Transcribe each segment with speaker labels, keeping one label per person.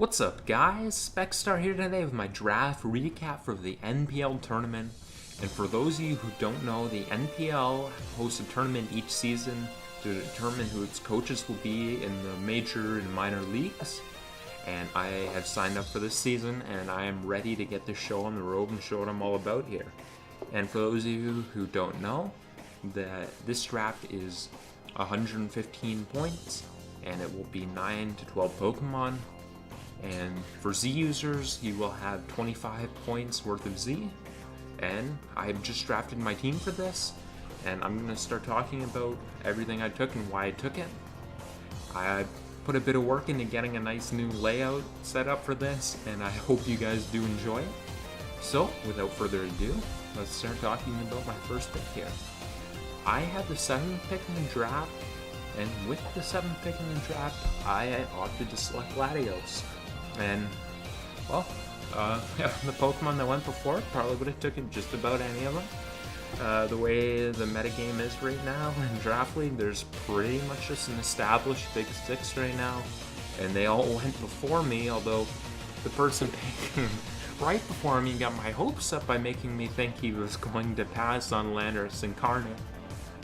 Speaker 1: What's up, guys? Specstar here today with my draft recap for the NPL tournament. And for those of you who don't know, the NPL hosts a tournament each season to determine who its coaches will be in the major and minor leagues. And I have signed up for this season, and I am ready to get this show on the road and show what I'm all about here. And for those of you who don't know, that this draft is 115 points, and it will be 9 to 12 Pokemon. And for Z users, you will have 25 points worth of Z. And I've just drafted my team for this, and I'm going to start talking about everything I took and why I took it. I put a bit of work into getting a nice new layout set up for this, and I hope you guys do enjoy it. So, without further ado, let's start talking about my first pick here. I had the 7th pick in the draft, and with the 7th pick in the draft, I opted to select Latios. And, well, the Pokemon that went before probably would have taken just about any of them. The way the metagame is right now in Draft League, there's pretty much just an established Big Six right now, and they all went before me, although the person picking right before me got my hopes up by making me think he was going to pass on Landorus Incarnate,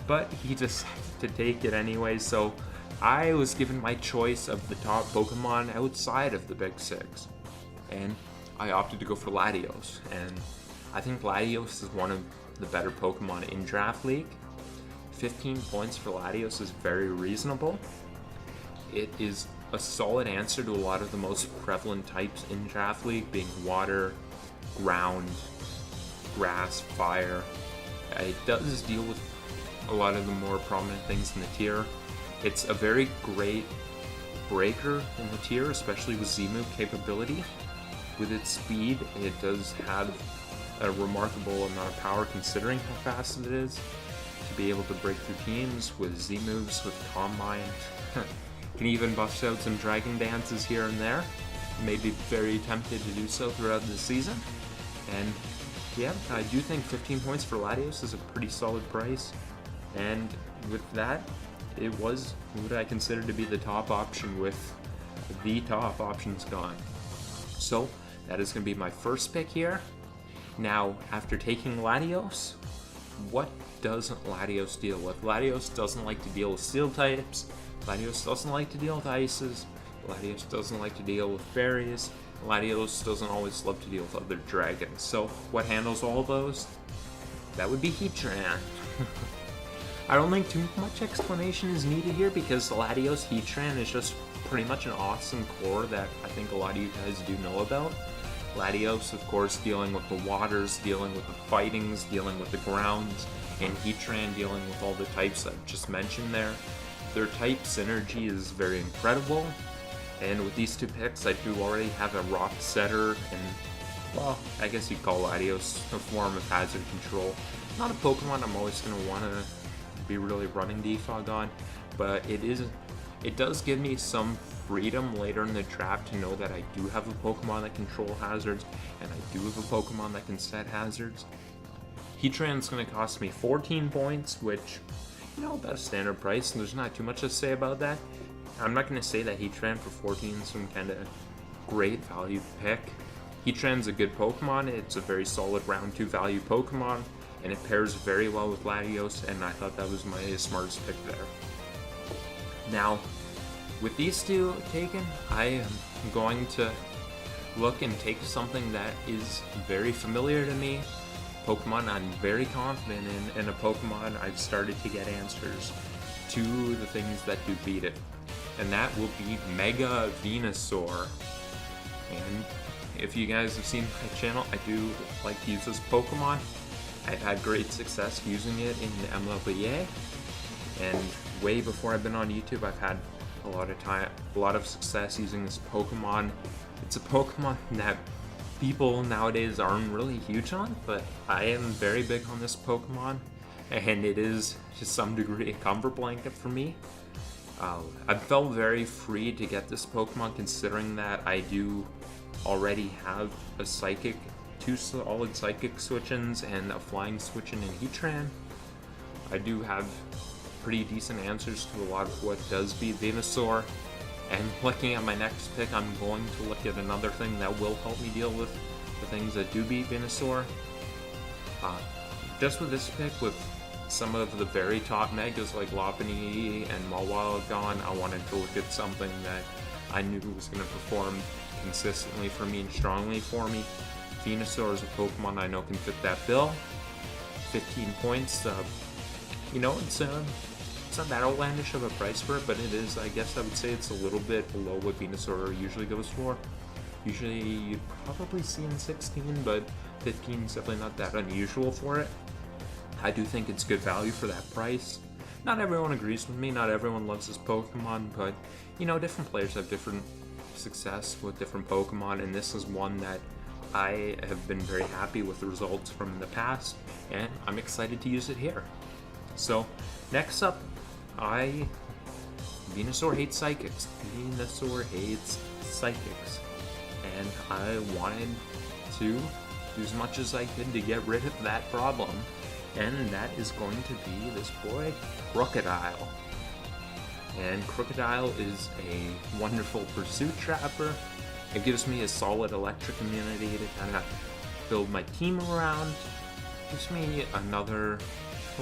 Speaker 1: but he decided to take it anyway, so I was given my choice of the top Pokemon outside of the Big Six, and I opted to go for Latios, and I think Latios is one of the better Pokemon in Draft League. 15 points for Latios is very reasonable. It is a solid answer to a lot of the most prevalent types in Draft League, being water, ground, grass, fire. It does deal with a lot of the more prominent things in the tier. It's a very great breaker in the tier, especially with Z-move capability. With its speed, it does have a remarkable amount of power considering how fast it is to be able to break through teams with Z-moves, with Calm Mind. Can even bust out some Dragon Dances here and there. May be very tempted to do so throughout the season. And yeah, I do think 15 points for Latios is a pretty solid price. And with that, it was what I consider to be the top option with the top options gone. So that is going to be my first pick here. Now, after taking Latios, what doesn't Latios deal with? Latios doesn't like to deal with steel types. Latios doesn't like to deal with ices. Latios doesn't like to deal with fairies. Latios doesn't always love to deal with other dragons. So what handles all those? That would be Heatran. I don't think too much explanation is needed here because Latios Heatran is just pretty much an awesome core that I think a lot of you guys do know about. Latios, of course, dealing with the waters, dealing with the fightings, dealing with the grounds, and Heatran dealing with all the types I've just mentioned there. Their type synergy is very incredible, and with these two picks, I do already have a Rock Setter, and, well, I guess you'd call Latios a form of hazard control. Not a Pokemon I'm always going to want to be really running defog on, but it does give me some freedom later in the draft to know that I do have a Pokemon that control hazards, and I do have a Pokemon that can set hazards. Heatran's going to cost me 14 points, which, you know, that's standard price, and there's not too much to say about that. I'm not going to say that Heatran for 14 is some kind of great value pick. Heatran's a good Pokemon, it's a very solid round 2 value Pokemon, and it pairs very well with Latios, and I thought that was my smartest pick there. Now, with these two taken, I am going to look and take something that is very familiar to me, Pokemon I'm very confident in, and a Pokemon I've started to get answers to the things that do beat it. And that will be Mega Venusaur. And if you guys have seen my channel, I do like to use this Pokemon. I've had great success using it in MLBA, and way before I've been on YouTube, I've had a lot of success using this Pokemon. It's a Pokemon that people nowadays aren't really huge on, but I am very big on this Pokemon, and it is to some degree a comfort blanket for me. I felt very free to get this Pokemon considering that I do already have a Psychic, 2 solid Psychic switch-ins and a Flying switch-in in Heatran. I do have pretty decent answers to a lot of what does beat Venusaur, And looking at my next pick, I'm going to look at another thing that will help me deal with the things that do beat Venusaur. Just with this pick, with some of the very top megas like Lopunny and Mawile gone, I wanted to look at something that I knew was going to perform consistently for me and strongly for me. Venusaur is a Pokemon I know can fit that bill. 15 points, it's not that outlandish of a price for it, but it is, I guess I would say it's a little bit below what Venusaur usually goes for. Usually you'd probably see in 16, but 15 is definitely not that unusual for it. I do think it's good value for that price. Not everyone agrees with me, not everyone loves this Pokemon, but different players have different success with different Pokemon, and this is one that I have been very happy with the results from in the past, and I'm excited to use it here. So, next up, Venusaur hates Psychics. Venusaur hates Psychics. And I wanted to do as much as I could to get rid of that problem. And that is going to be this boy, Crocodile. And Crocodile is a wonderful Pursuit Trapper. It gives me a solid electric immunity to kind of build my team around. Gives me a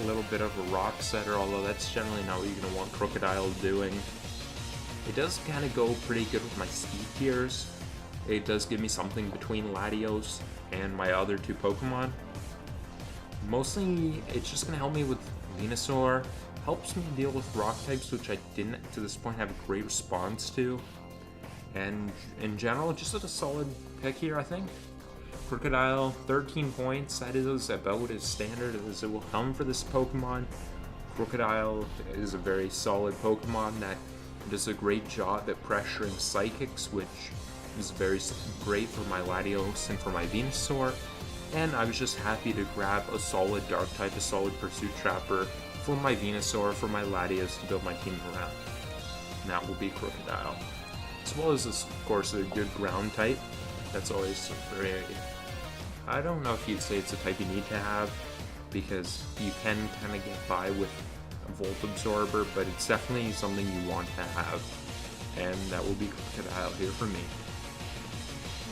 Speaker 1: little bit of a rock setter, although that's generally not what you're going to want Crocodile doing. It does kind of go pretty good with my speed tiers. It does give me something between Latios and my other two Pokemon. Mostly, it's just going to help me with Venusaur. Helps me deal with rock types, which I didn't to this point have a great response to. And in general, just a solid pick here, I think. Crocodile, 13 points. That is about as standard as it will come for this Pokemon. Crocodile is a very solid Pokemon that does a great job at pressuring Psychics, which is very great for my Latios and for my Venusaur. And I was just happy to grab a solid Dark type, a solid Pursuit Trapper for my Venusaur, for my Latios to build my team around. And that will be Crocodile. As well as, of course, a good ground type. That's always very... I don't know if you'd say it's a type you need to have, because you can kind of get by with a Volt Absorber, but it's definitely something you want to have. And that will be Crocodile here for me.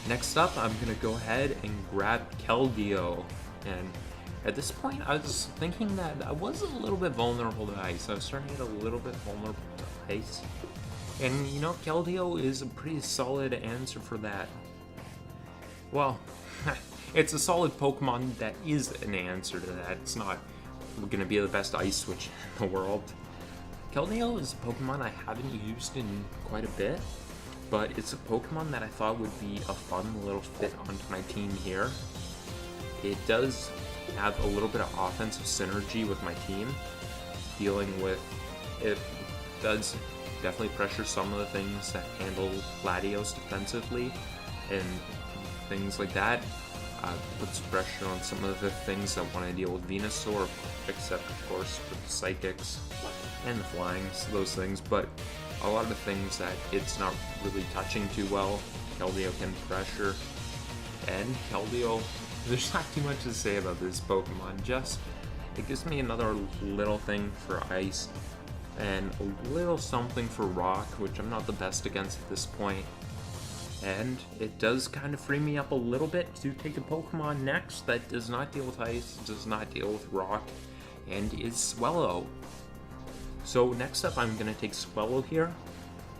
Speaker 1: Next up, I'm going to go ahead and grab Keldeo. And at this point, I was thinking that I was a little bit vulnerable to ice. I was starting to get a little bit vulnerable to ice. And, Keldeo is a pretty solid answer for that. Well, it's a solid Pokemon that is an answer to that. It's not going to be the best Ice Switch in the world. Keldeo is a Pokemon I haven't used in quite a bit, but it's a Pokemon that I thought would be a fun little fit onto my team here. It does have a little bit of offensive synergy with my team, dealing with... It does definitely pressure some of the things that handle Latios defensively, and things like that. Puts pressure on some of the things that want to deal with Venusaur, except of course with the Psychics and the Flyings, those things, but a lot of the things that it's not really touching too well, Keldeo can pressure. And Keldeo, there's not too much to say about this Pokemon, just it gives me another little thing for Ice, and a little something for Rock, which I'm not the best against at this point. And it does kind of free me up a little bit to take a Pokemon next that does not deal with Ice, does not deal with Rock, and is Swellow. So next up, I'm going to take Swellow here.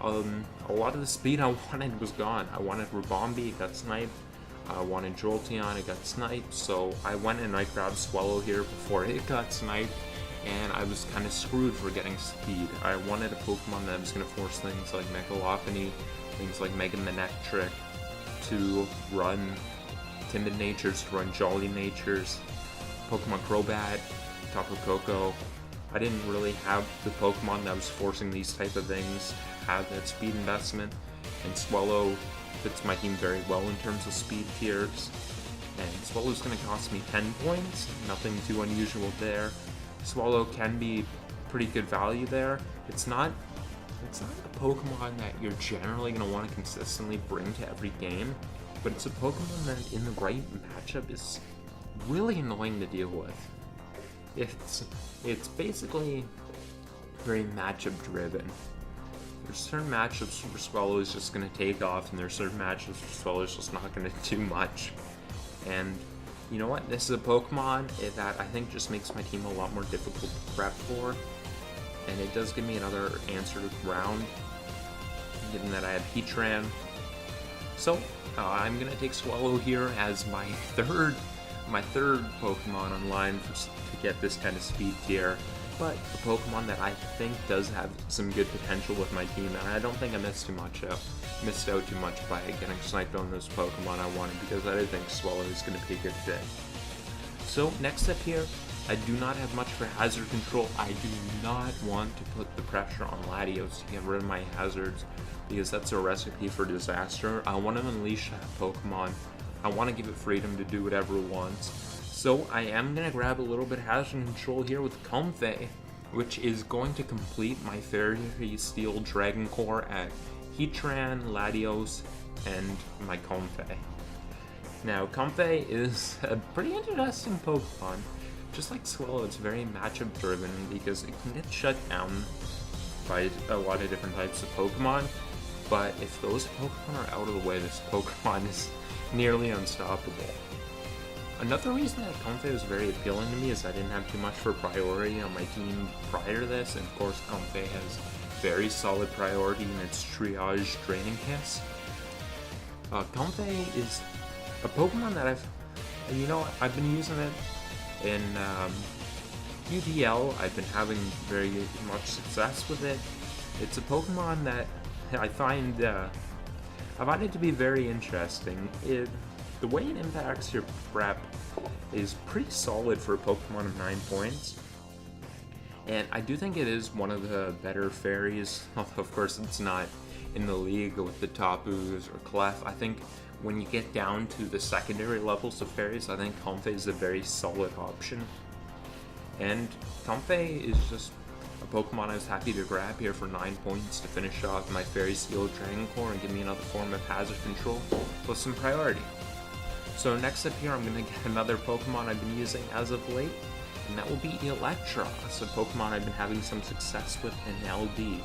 Speaker 1: A lot of the speed I wanted was gone. I wanted Ribombee, it got sniped. I wanted Jolteon, it got sniped. So I went and I grabbed Swellow here before it got sniped, and I was kind of screwed for getting speed. I wanted a Pokemon that was going to force things like Mega Lopunny, things like Mega Manectric to run Timid Natures, to run Jolly Natures, Pokemon Crobat, Tapu Koko. I didn't really have the Pokemon that was forcing these type of things to have that speed investment, and Swellow fits my team very well in terms of speed tiers. And Swellow's going to cost me 10 points, nothing too unusual there. Swellow can be pretty good value there. It's not a Pokemon that you're generally going to want to consistently bring to every game, but it's a Pokemon that in the right matchup is really annoying to deal with. It's basically very matchup driven. there's certain matchups where Swallow is just going to take off, and there's certain matchups where Swallow is just not going to do much. And you know what? This is a Pokemon that I think just makes my team a lot more difficult to prep for. And it does give me another answer to ground, given that I have Heatran. So I'm going to take Swallow here as my third Pokemon online to get this kind of speed tier. But a Pokemon that I think does have some good potential with my team, and I don't think I missed out too much by getting sniped on those Pokemon I wanted, because I think Swallow is going to be a good fit. So next up here, I do not have much for hazard control. I do not want to put the pressure on Latios to get rid of my hazards, because that's a recipe for disaster. I want to unleash that Pokemon. I want to give it freedom to do whatever it wants. So I am going to grab a little bit of hazard control here with Comfey, which is going to complete my Fairy Steel Dragon Core at Heatran, Latios, and my Comfey. Now, Comfey is a pretty interesting Pokemon. Just like Swallow, it's very matchup driven because it can get shut down by a lot of different types of Pokemon. But if those Pokemon are out of the way, this Pokemon is nearly unstoppable. Another reason that Comfey was very appealing to me is I didn't have too much for priority on my team prior to this, and of course Comfey has very solid priority in its Triage Draining Kiss. Comfey is a Pokemon that I've been using it in UTL. I've been having very much success with it. It's a Pokemon that I find it to be very interesting. The way it impacts your prep is pretty solid for a Pokemon of 9 points. And I do think it is one of the better fairies. Of course, it's not in the league with the Tapus or Clef. I think when you get down to the secondary levels of fairies, I think Comfey is a very solid option. And Comfey is just a Pokemon I was happy to grab here for 9 points to finish off my Fairy Steel Dragon Core and give me another form of hazard control with some priority. So next up here, I'm going to get another Pokemon I've been using as of late, and that will be Electros, a Pokemon I've been having some success with in LD.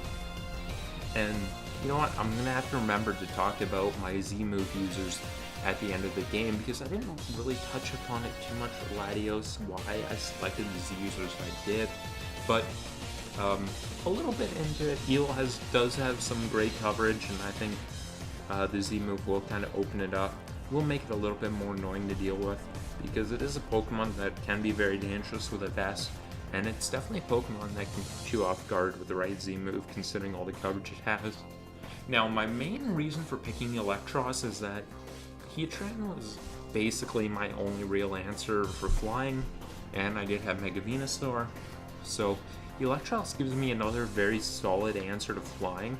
Speaker 1: And you know what, I'm going to have to remember to talk about my Z-move users at the end of the game, because I didn't really touch upon it too much with Latios, why I selected the Z users I did. But a little bit into it, Eel does have some great coverage, and I think the Z-move will kind of open it up. Will make it a little bit more annoying to deal with, because it is a Pokemon that can be very dangerous with a vest, and it's definitely a Pokemon that can put you off guard with the right Z-move, considering all the coverage it has. Now, my main reason for picking Electros is that Heatran was basically my only real answer for flying, and I did have Mega Venusaur, so Electros gives me another very solid answer to flying,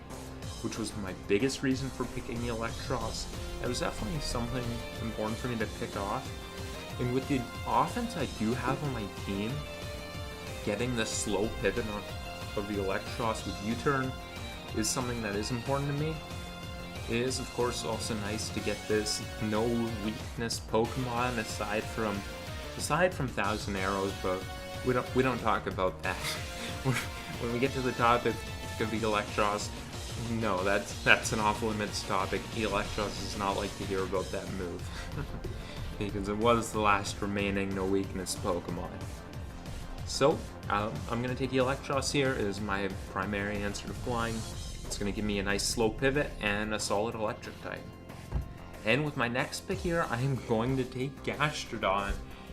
Speaker 1: which was my biggest reason for picking Electros. It was definitely something important for me to pick off. And with the offense I do have on my team, getting the slow pivot of the Electros with U-turn is something that is important to me. It is, of course, also nice to get this no weakness Pokemon aside from Thousand Arrows, but we don't talk about that. When we get to the topic of the Electros, no, that's an off-limits topic. Electros does not like to hear about that move, because it was the last remaining no weakness Pokemon. So, I'm going to take Electros here as my primary answer to flying. It's going to give me a nice slow pivot and a solid electric type. And with my next pick here, I am going to take Gastrodon.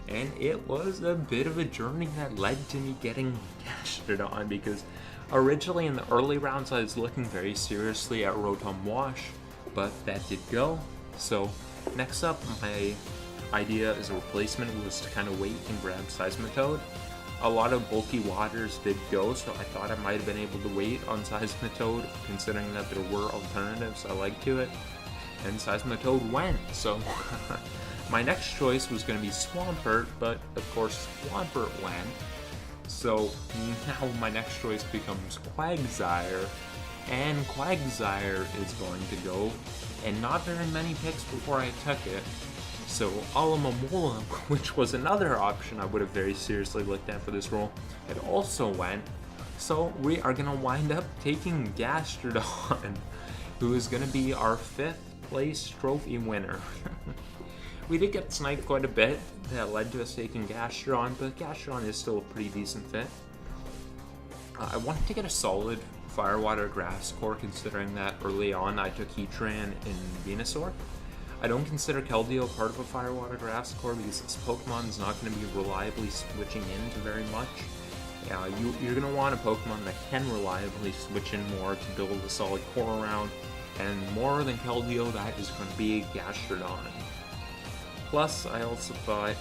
Speaker 1: And it was a bit of a journey that led to me getting Gastrodon, because originally in the early rounds I was looking very seriously at Rotom Wash, but that did go. So next up, my idea as a replacement was to kind of wait and grab Seismitoad. A lot of bulky waters did go, so I thought I might have been able to wait on Seismitoad, considering that there were alternatives I liked to it. And Seismitoad went, so my next choice was going to be Swampert, but of course Swampert went. So now my next choice becomes Quagsire, and Quagsire is going to go, and not very many picks before I took it. So Alomomola, which was another option I would have very seriously looked at for this role, it also went. So we are going to wind up taking Gastrodon, who is going to be our 5th place trophy winner. We did get sniped quite a bit that led to us taking Gastrodon, but Gastrodon is still a pretty decent fit. I wanted to get a solid Firewater grass core, considering that early on I took Heatran and Venusaur. I don't consider Keldeo part of a Firewater grass core because this Pokemon is not going to be reliably switching into very much. You're going to want a Pokemon that can reliably switch in more to build a solid core around, and more than Keldeo, that is going to be Gastrodon. Plus, I also thought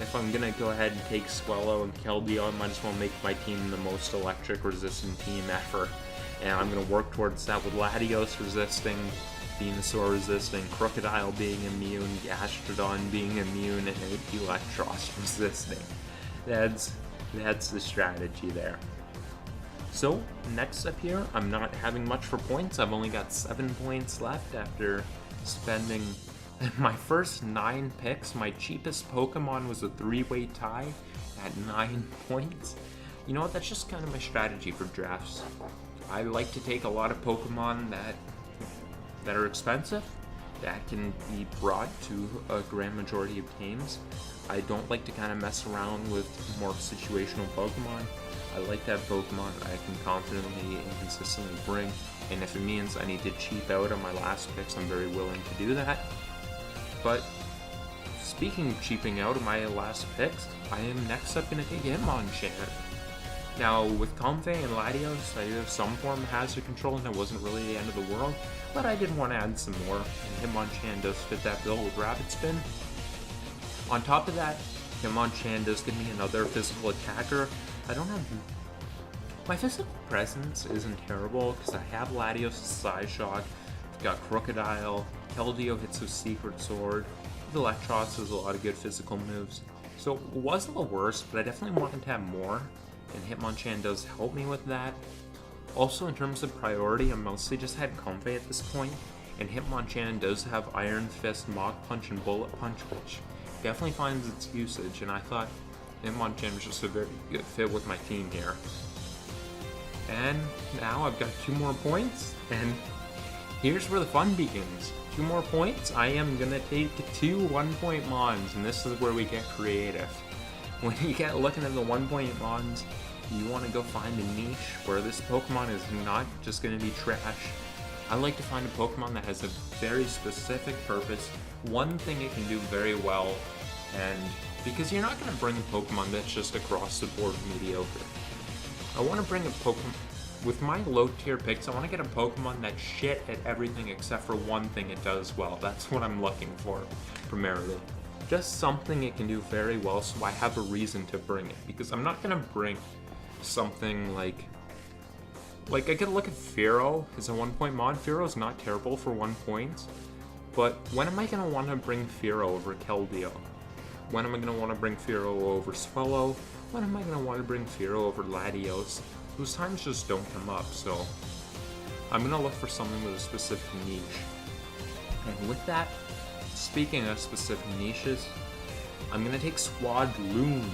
Speaker 1: if I'm going to go ahead and take Swellow and Keldeo, I might as well make my team the most electric resistant team ever. And I'm going to work towards that with Latios resisting, Venusaur resisting, Crocodile being immune, Gastrodon being immune, and Electros resisting. That's the strategy there. So, next up here, I'm not having much for points. I've only got 7 points left after spending my first 9 picks. My cheapest Pokemon was a 3-way tie at 9 points. You know what, that's just kind of my strategy for drafts. I like to take a lot of Pokemon that are expensive, that can be brought to a grand majority of teams. I don't like to kind of mess around with more situational Pokemon. I like to have Pokemon I can confidently and consistently bring, and if it means I need to cheap out on my last picks, I'm very willing to do that. But speaking of cheaping out of my last picks, I am next up going to take Hitmonchan. Now, with Comfey and Latios, I do have some form of hazard control, and it wasn't really the end of the world, but I did want to add some more, and Hitmonchan does fit that bill with Rapid Spin. On top of that, Hitmonchan does give me another physical attacker. I don't have... My physical presence isn't terrible, because I have Latios' Side Shock, I've got Crocodile, Keldeo hits with Secret Sword, with Electros has a lot of good physical moves. So it wasn't the worst, but I definitely wanted to have more, and Hitmonchan does help me with that. Also, in terms of priority, I mostly just had Comfey at this point, and Hitmonchan does have Iron Fist, Mach Punch, and Bullet Punch, which definitely finds its usage, and I thought Hitmonchan was just a very good fit with my team here. And now I've got 2 more points, and here's where the fun begins. 2 more points, I am going to take 2 1-point Mons, and this is where we get creative. When you get looking at the 1-point Mons, you want to go find a niche where this Pokemon is not just going to be trash. I like to find a Pokemon that has a very specific purpose, one thing it can do very well, and because you're not going to bring a Pokemon that's just across the board mediocre. I want to bring a Pokemon, with my low tier picks, I want to get a Pokemon that's shit at everything except for one thing it does well. That's what I'm looking for, primarily. Just something it can do very well, so I have a reason to bring it. Because I'm not going to bring something like I could look at Fearow as a 1-point mod. Fearow's not terrible for 1 point, but when am I going to want to bring Fearow over Keldeo? When am I going to want to bring Fearow over Swellow? When am I going to want to bring Fearow over Latios? Those times just don't come up, so I'm going to look for something with a specific niche. And with that, speaking of specific niches, I'm going to take Swadloon.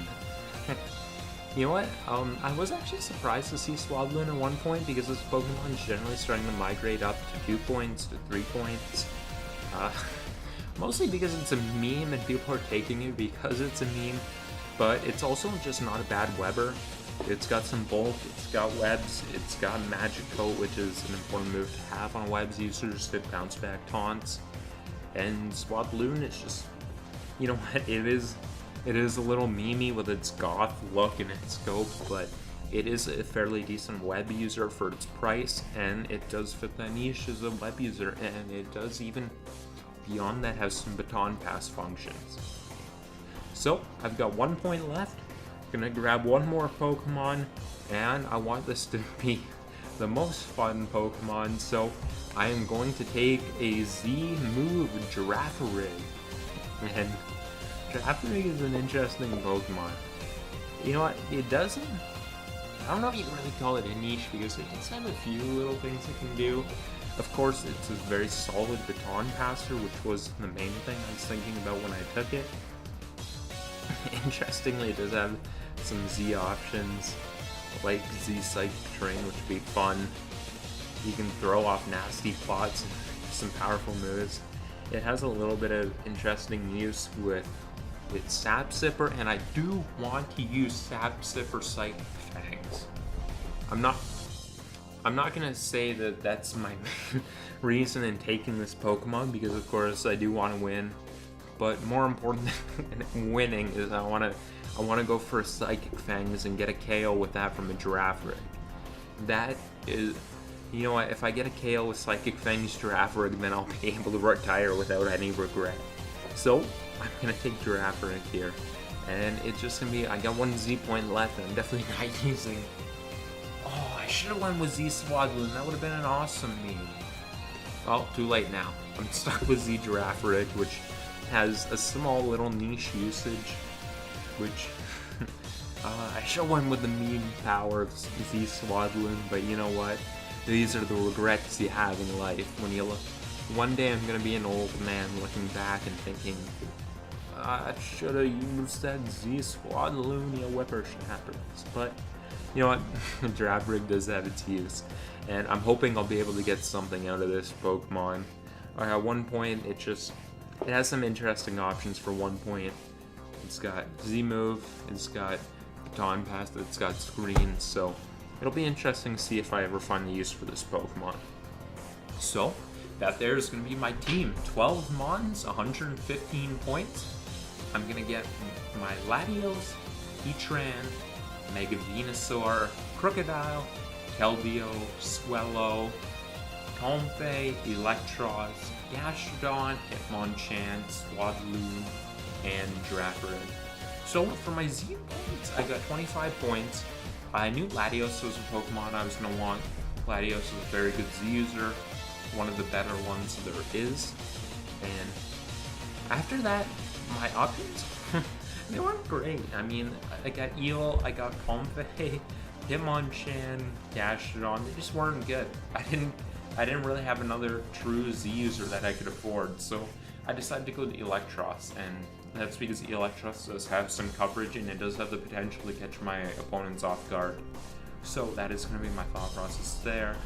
Speaker 1: You know what? I was actually surprised to see Swadloon at 1 point because this Pokemon is generally starting to migrate up to 2 points, to 3 points. Mostly because it's a meme and people are taking it because it's a meme, but it's also just not a bad Webber. It's got some bulk, it's got webs, it's got Magic Coat, which is an important move to have on webs users to bounce back taunts. And Swadloon is just, you know what, it is a little memey with its goth look and its scope, but it is a fairly decent web user for its price, and it does fit that niche as a web user, and it does even beyond that have some baton pass functions. So I've got 1 point left. I'm gonna grab one more Pokemon, and I want this to be the most fun Pokemon, so I am going to take a Z move Girafarig. And Girafarig is an interesting Pokemon. You know what, it doesn't, I don't know if you can really call it a niche because it does have a few little things it can do. Of course, it's a very solid baton passer, which was the main thing I was thinking about when I took it. Interestingly, it does have some Z options. like Z Psychic Terrain, which would be fun. You can throw off nasty plots and some powerful moves. It has a little bit of interesting use with Sap Sipper, and I do want to use Sap Sipper Psychic Fangs. I'm not gonna say that that's my reason in taking this Pokemon, because of course I do want to win. But more important than winning is I want to go for a Psychic Fangs and get a KO with that from a Girafarig. That is, you know what? If I get a KO with Psychic Fangs Girafarig, then I'll be able to retire without any regret. So I'm gonna take Girafarig here, and it's just gonna be, I got one Z point left, and I'm definitely not using. Oh, I should have went with Z Swadloon. That would have been an awesome meme. Well, too late now. I'm stuck with Z Girafarig, which has a small little niche usage, which I should have went with the meme power of Z Swadloon, but you know what? These are the regrets you have in life when you look. One day I'm gonna be an old man looking back and thinking, I should have used that Z Swadloon, you whippersnappers. But you know what? Girafarig does have its use, and I'm hoping I'll be able to get something out of this Pokemon. At one point, it has some interesting options for 1 point. It's got Z-Move, it's got Baton Pass, it's got Screen, so it'll be interesting to see if I ever find the use for this Pokemon. So, that there is going to be my team. 12 Mons, 115 points. I'm going to get my Latios, Heatran, Mega Venusaur, Crocodile, Keldeo, Swellow, Comfey, Electros, Gastrodon, Hitmonchan, Swadloon, and Girafarig. So for my Z points, I got 25 points. I knew Latios was a Pokemon I was going to want. Latios is a very good Z user, one of the better ones there is. And after that, my options, they weren't great. I mean, I got Eel, I got Comfey, Hitmonchan, Gastrodon, they just weren't good. I didn't really have another true Z user that I could afford, so I decided to go to Electros, and that's because Electros does have some coverage and it does have the potential to catch my opponents off guard. So that is going to be my thought process there.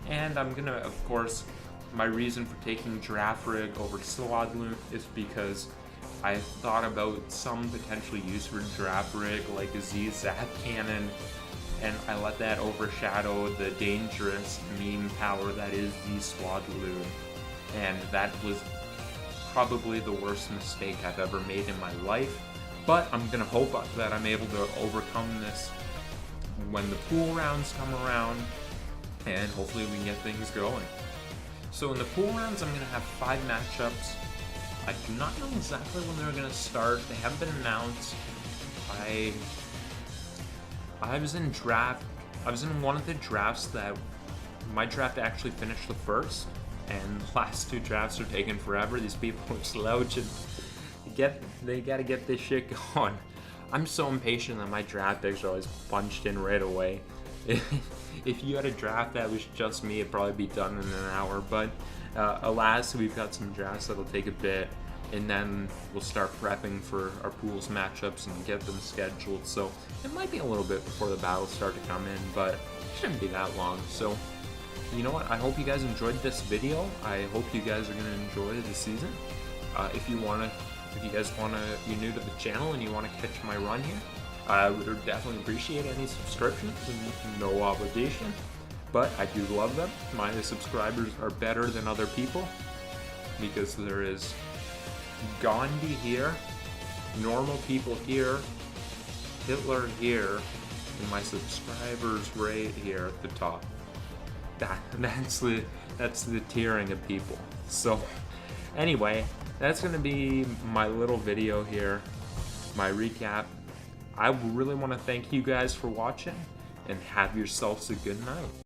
Speaker 1: And I'm going to, of course, my reason for taking Girafarig over Swadloon is because I thought about some potential use for Girafarig, like a Z Zap Cannon, and I let that overshadow the dangerous meme power that is Z Swadloon. And that was probably the worst mistake I've ever made in my life. But I'm going to hope that I'm able to overcome this when the pool rounds come around, and hopefully we can get things going. So in the pool rounds, I'm going to have 5 matchups. I do not know exactly when they're going to start. They haven't been announced. I was in one of the drafts that my draft actually finished the first, and the last 2 drafts are taking forever. These people are slouching. They gotta get this shit going. I'm so impatient that my draft picks are always punched in right away. If you had a draft that was just me, it'd probably be done in an hour, but alas, we've got some drafts that'll take a bit, and then we'll start prepping for our pools matchups and get them scheduled, so it might be a little bit before the battles start to come in, but it shouldn't be that long. So you know what, I hope you guys enjoyed this video. I hope you guys are going to enjoy the season. If you guys you're new to the channel and you want to catch my run here, I would definitely appreciate any subscriptions, and no obligation, but I do love them. My subscribers are better than other people, because there is Gandhi here, normal people here, Hitler here, and my subscribers right here at the top. That's the tiering of people. So anyway, that's gonna be my little video here, my recap. I really want to thank you guys for watching, and have yourselves a good night.